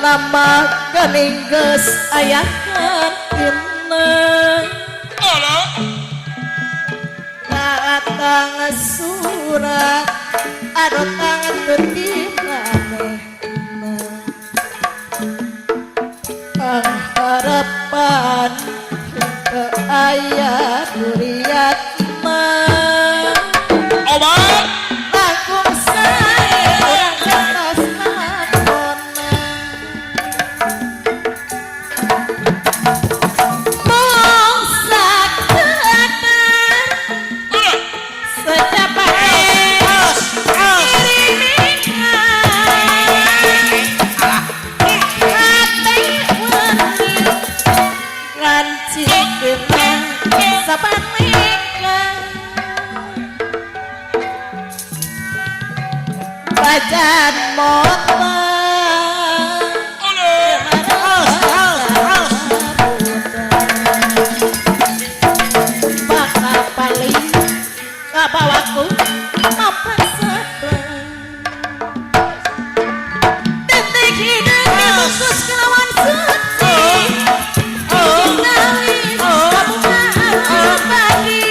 nama keningges ayakan inna datang surat adu tangan berdimaneh pengharapan ke ayat duriat mah obat langkung saya orang kertas lakona mongsak keadaan sejak Bajan motor bakal paling kabawaku apa sebel detik hidup dibungkus kelawan suci nangis kabungan pagi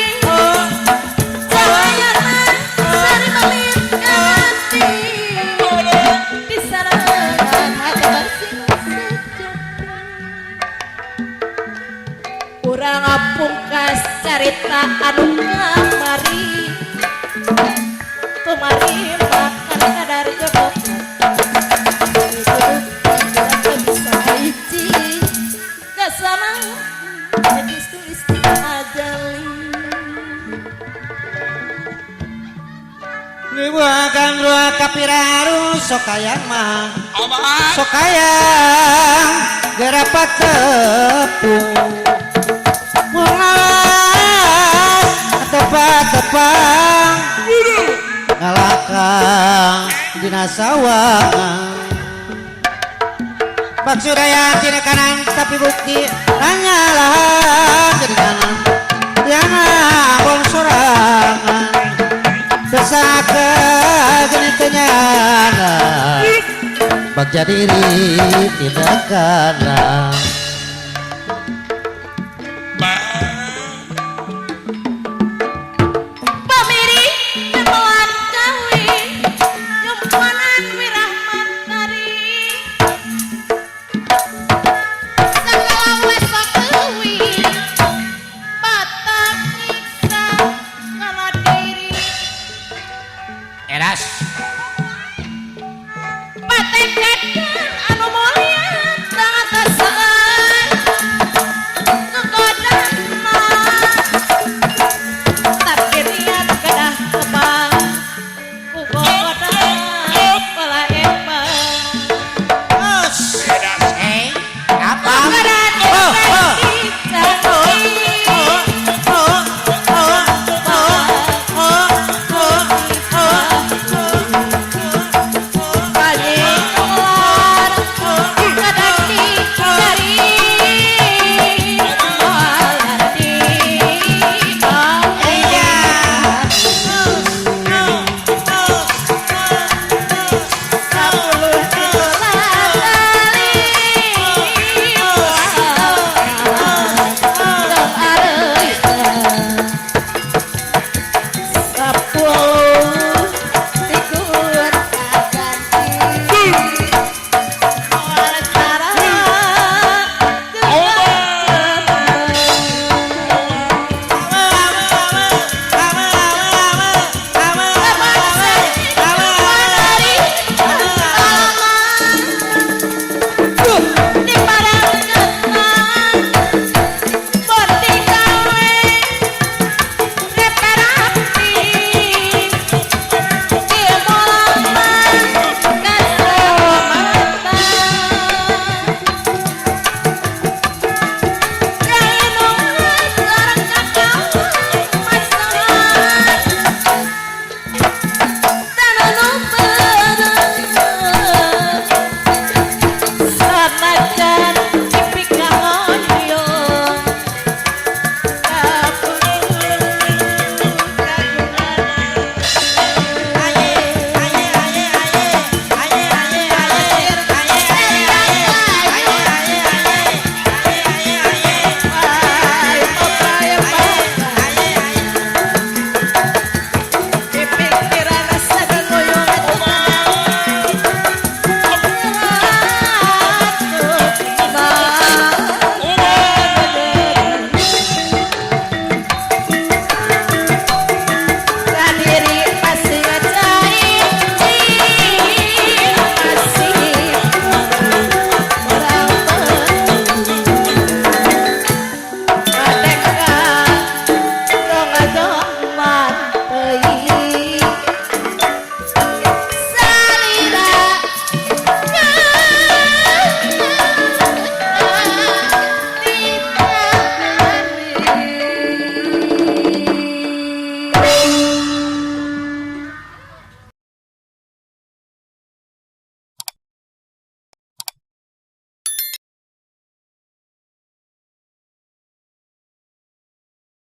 cahayana sari melintang hati di sarangan hati bersih urang pungkas carita anu kamari tumari makan kadar jodok tidak bisa hiji gak sama tulis ajali Dibuakan dua kapiraru sokayang mah obat sokayang gerapak tepung mulai tepat-tepang ngalakang dina sawah Pak Suraya tina kanan tapi bukti hanyalah jadi kanan tiana abon sorangan besaka geni kenyana bak jadi diri tidak kanan